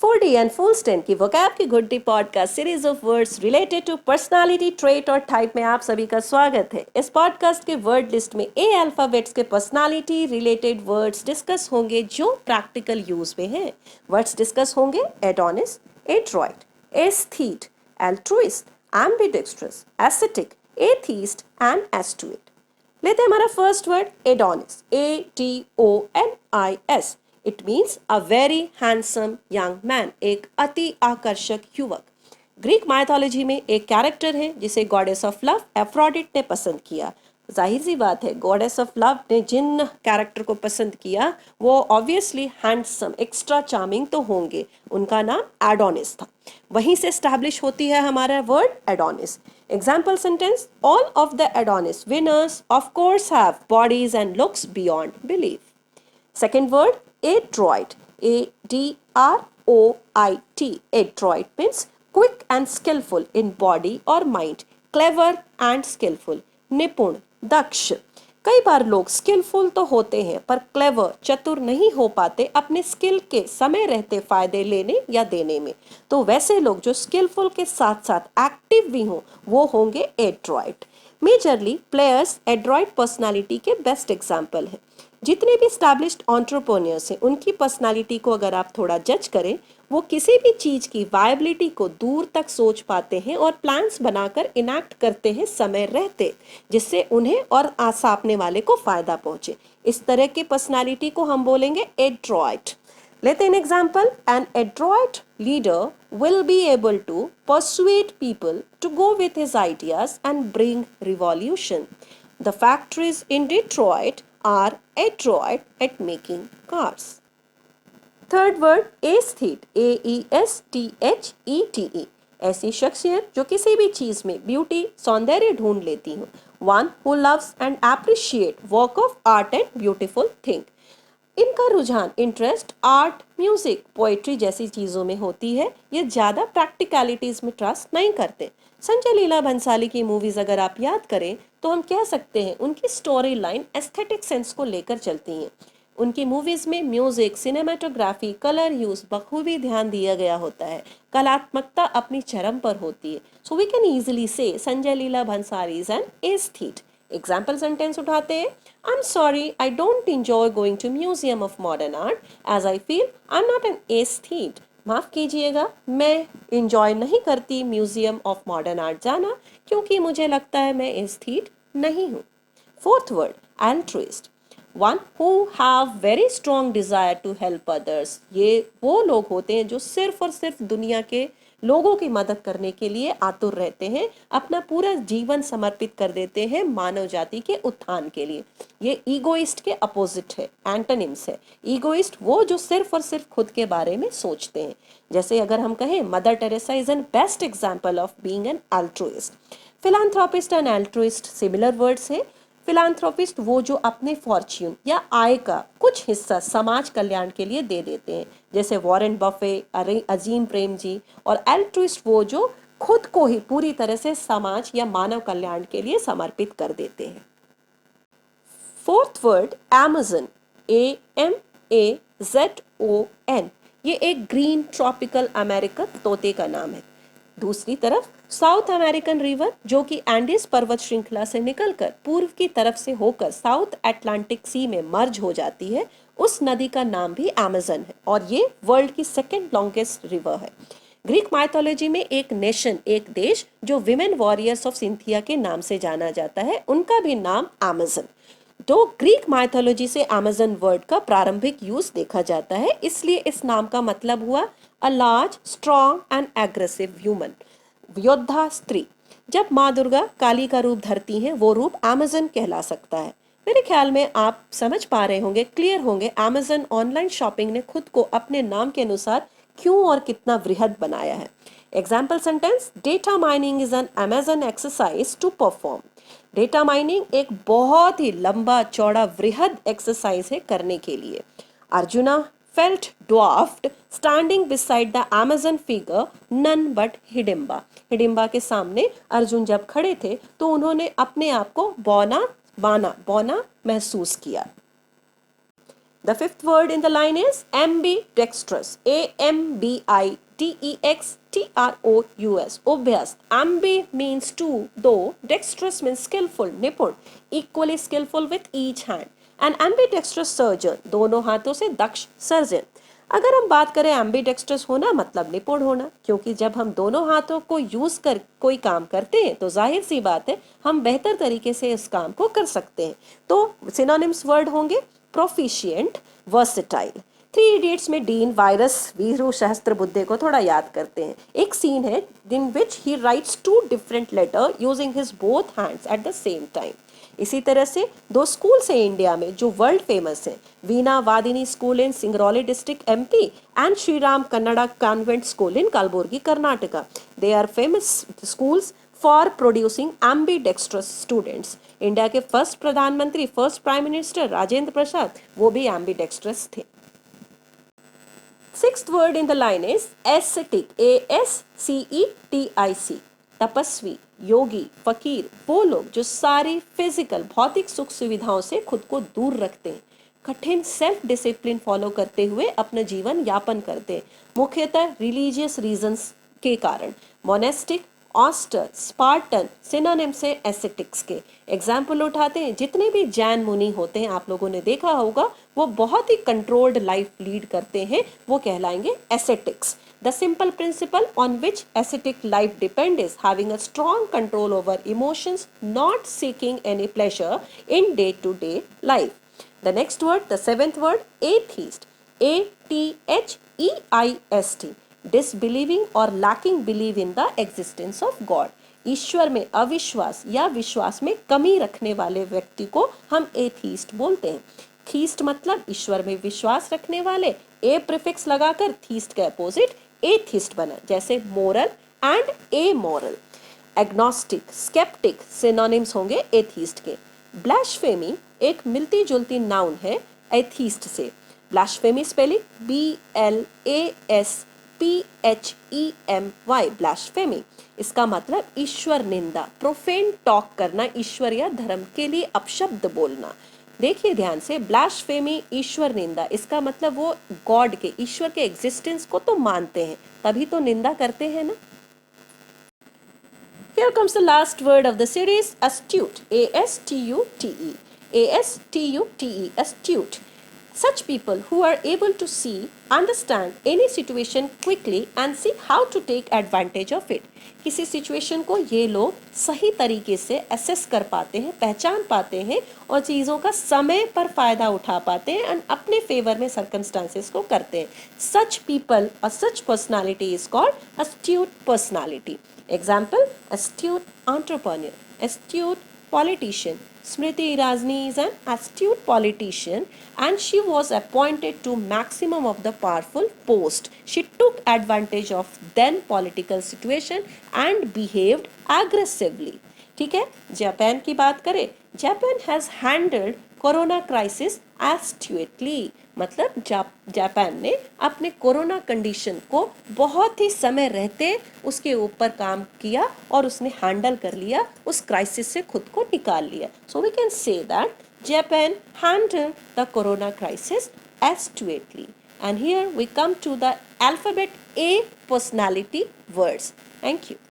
4D and full stand की vocab की गुड्डी podcast series of words related to personality trait और type में आप सभी का स्वागत है। इस पॉडकास्ट के वर्ड लिस्ट में ए अल्फाबेट्स के पर्सनालिटी रिलेटेड वर्ड्स डिस्कस होंगे जो प्रैक्टिकल यूज में हैं। वर्ड्स डिस्कस होंगे Adonis, adroit, aesthete, altruist, ambidextrous, aesthetic, atheist and astute. लेते हैं हमारा first word Adonis, ADONIS। It means a very handsome young man, एक अति आकर्षक युवक। ग्रीक माइथोलॉजी में एक कैरेक्टर है जिसे गॉडेस ऑफ लव एफ्रोडिट ने पसंद किया। जाहिर सी बात है, गॉडेस ऑफ लव ने जिन कैरेक्टर को पसंद किया वो ऑब्वियसली हैंडसम, एक्स्ट्रा चार्मिंग तो होंगे। उनका नाम एडोनिस था। वहीं से स्टैब्लिश होती है हमारा word Adonis. Example sentence, all of the Adonis winners of course have bodies and looks beyond belief. Second word, adroit, ADROIT. Adroit means quick and skillful in body or mind, clever and skillful, निपुण, दक्ष। कई बार लोग skilful तो होते हैं पर clever, चतुर नहीं हो पाते अपने स्किल के समय रहते फायदे लेने या देने में। तो वैसे लोग जो स्किलफुल के साथ साथ एक्टिव भी हों वो होंगे Adroit. Majorly players Adroit personality के बेस्ट एग्जाम्पल हैं। जितने भी स्टैब्लिश्ड एंटरप्रेन्योर्स हैं उनकी पर्सनालिटी को अगर आप थोड़ा जज करें, वो किसी भी चीज़ की वायबिलिटी को दूर तक सोच पाते हैं और प्लान्स बनाकर इनैक्ट करते हैं समय रहते, जिससे उन्हें और सामने वाले को फायदा पहुंचे। इस तरह की पर्सनालिटी को हम बोलेंगे एड्रॉइट। लेते हैं example, an adroit leader will be able to persuade people to go with his ideas and bring revolution. The factories in Detroit are adroit at making cars. Third word, aesthete, AESTHETE. ऐसी शख्सियत जो किसी भी चीज में beauty, सौंदर्य ढूंढ लेती हो। One who loves and appreciate work of art and beautiful thing. इनका रुझान, इंटरेस्ट आर्ट, म्यूजिक, पोएट्री जैसी चीज़ों में होती है। ये ज़्यादा प्रैक्टिकलिटीज़ में ट्रस्ट नहीं करते। संजय लीला भंसाली की मूवीज़ अगर आप याद करें तो हम कह सकते हैं उनकी स्टोरी लाइन एस्थेटिक सेंस को लेकर चलती हैं। उनकी मूवीज़ में म्यूजिक, सिनेमाटोग्राफी, कलर यूज बखूबी ध्यान दिया गया होता है। कलात्मकता अपनी चरम पर होती है। सो we can easily say Sanjay Leela Bhansali is an aesthete. Example sentence उठाते हैं, I'm sorry, I don't enjoy going to Museum of Modern Art as I feel I'm not an aesthete. माफ़ कीजिएगा, मैं इंजॉय नहीं करती म्यूजियम ऑफ मॉडर्न आर्ट जाना क्योंकि मुझे लगता है मैं एस्थीट नहीं हूँ। Fourth word, altruist. One who have very strong desire to help others. ये वो लोग होते हैं जो सिर्फ और सिर्फ दुनिया के लोगों की मदद करने के लिए आतुर रहते हैं, अपना पूरा जीवन समर्पित कर देते हैं मानव जाति के उत्थान के लिए। ये ईगोइस्ट के अपोजिट है, एंटोनिम्स है। ईगोइस्ट वो जो सिर्फ और सिर्फ खुद के बारे में सोचते हैं। जैसे अगर हम कहें mother Teresa is an best example of being an altruist. Philanthropist and altruist similar words है। फिलांथ्रोपिस्ट वो जो अपने फॉर्च्यून या आय का कुछ हिस्सा समाज कल्याण के लिए दे देते हैं, जैसे वॉरेन बफे, अजीम प्रेम जी। और एल्ट्रुइस्ट वो जो खुद को ही पूरी तरह से समाज या मानव कल्याण के लिए समर्पित कर देते हैं। Fourth word, Amazon, AMAZON। ये एक ग्रीन ट्रॉपिकल अमेरिकन तोते का नाम है। दूसरी तरफ साउथ अमेरिकन रिवर जो कि एंडीज पर्वत श्रृंखला से निकलकर पूर्व की तरफ से होकर साउथ अटलांटिक सी में मर्ज हो जाती है, उस नदी का नाम भी अमेज़न है और ये वर्ल्ड की सेकेंड लॉन्गेस्ट रिवर है। ग्रीक माइथोलॉजी में एक नेशन, एक देश जो विमेन वॉरियर्स ऑफ सिंथिया के नाम से जाना जाता है, उनका भी नाम अमेज़न। तो ग्रीक माइथोलॉजी से अमेज़न वर्ड का प्रारंभिक यूज देखा जाता है, इसलिए इस नाम का मतलब हुआ a large, strong and aggressive human, योद्धा स्त्री। जब माँ दुर्गा काली का रूप धरती हैं वो रूप अमेज़न कहला सकता है। मेरे ख्याल में आप समझ पा रहे होंगे, क्लियर होंगे, अमेज़न ऑनलाइन शॉपिंग ने खुद को अपने नाम के अनुसार क्यों और कितना वृहद बनाया है। Example sentence, data mining is an amazing exercise to perform. Data mining एक बहुत ही लंबा चौड़ा वृहद एक्सरसाइज है करने के लिए। Arjuna felt dwarfed standing beside the Amazon figure none but Hidimba. Hidimba के सामने अर्जुन जब खड़े थे तो उन्होंने अपने आप को बौना महसूस किया। The fifth word in the line is ambidextrous. Ambidextrous. Obvious. Ambi means two, though dexterous means skillful, nipun, equally skillful with each hand. An ambidextrous surgeon, दोनों हाथों से दक्ष सर्जन. अगर हम बात करें एम्बीडेक्स्ट्रस होना मतलब निपुण होना, क्योंकि जब हम दोनों हाथों को यूज कर कोई काम करते हैं तो जाहिर सी बात है हम बेहतर तरीके से इस काम को कर सकते हैं. तो सिनोनिम्स वर्ड होंगे प्रोफिशिएंट, वर्सेटाइल. थ्री इडियट्स में डीन वायरस वीरू सहस्त्रबुद्धे को थोड़ा याद करते हैं. एक सीन है in which he writes two different letter using his both hands at the same time. इसी तरह से दो स्कूल्स हैं इंडिया में जो वर्ल्ड फेमस हैं, Veena Vadini school in Singrauli district MP and Shri Ram Kannada convent school in Kalaburagi Karnataka. They are famous schools for producing ambidextrous students. India के first प्रधानमंत्री, first prime minister Rajendra Prasad, वो भी एम्बीडेक्स्ट्रस थे. Sixth word in the line is ascetic. ASCETIC. तपस्वी, योगी, फकीर, वो लोग जो सारी फिजिकल भौतिक सुख सुविधाओं से खुद को दूर रखते हैं, कठिन सेल्फ डिसिप्लिन फॉलो करते हुए अपना जीवन यापन करते हैं, मुख्यतः रिलीजियस रीजंस के कारण. मोनेस्टिक, ऑस्टर, स्पार्टन सिनोनिम्स है एसेटिक्स के. एग्जाम्पल उठाते हैं, जितने भी जैन मुनि होते हैं आप लोगों ने देखा होगा वो बहुत ही कंट्रोल्ड लाइफ लीड करते हैं, वो कहलाएंगे ascetics. The simple principle on which ascetic life depends is having a strong control over emotions, not seeking any pleasure in day-to-day life. The next word, the seventh word, atheist. ATHEIST. Disbelieving or lacking belief in the existence of God. ईश्वर में अविश्वास या विश्वास में कमी रखने वाले व्यक्ति को हम एथीस्ट बोलते हैं. थीस्ट मतलब ईश्वर में विश्वास रखने वाले, ए प्रीफिक्स लगाकर थीस्ट का अपोजिट एथिस्ट बना, जैसे moral and amoral. Agnostic, sceptic synonyms होंगे एथीस्ट के. ब्लैस्फेमी एक मिलती जुलती नाउन है एथीस्ट से. Blasphemy spelling BLASPHEMY, blasphemy. इसका मतलब ईश्वर निंदा, प्रोफेन टॉक करना, ईश्वर या धर्म के लिए अपशब्द बोलना. देखिए ध्यान से, ब्लास्फेमी ईश्वर निंदा, इसका मतलब वो गॉड के, ईश्वर के एग्जिस्टेंस को तो मानते हैं तभी तो निंदा करते हैं ना. Here comes the last word of the series, astute. ASTUTE. ASTUTE, astute. Such people who are able to see, understand any situation quickly and see how to take advantage of it. किसी situation को ये लोग सही तरीके से assess कर पाते हैं, पहचान पाते हैं और चीज़ों का समय पर फायदा उठा पाते हैं और अपने फेवर में सर्कमस्टांसेस को करते हैं. सच पीपल और such personality is called astute personality. Example, astute entrepreneur, astute politician. Smriti Irani is an astute politician and she was appointed to maximum of the powerful post. She took advantage of then political situation and behaved aggressively. ठीक है. Japan की बात करें, Japan has handled corona crisis astutely. मतलब Japan ने अपने corona condition को बहुत ही समय रहते उसके ऊपर काम किया और उसने हैंडल कर लिया, उस क्राइसिस से खुद को निकाल लिया. So we can say that Japan handle the corona crisis astutely. And here we come to the alphabet A personality words. Thank you.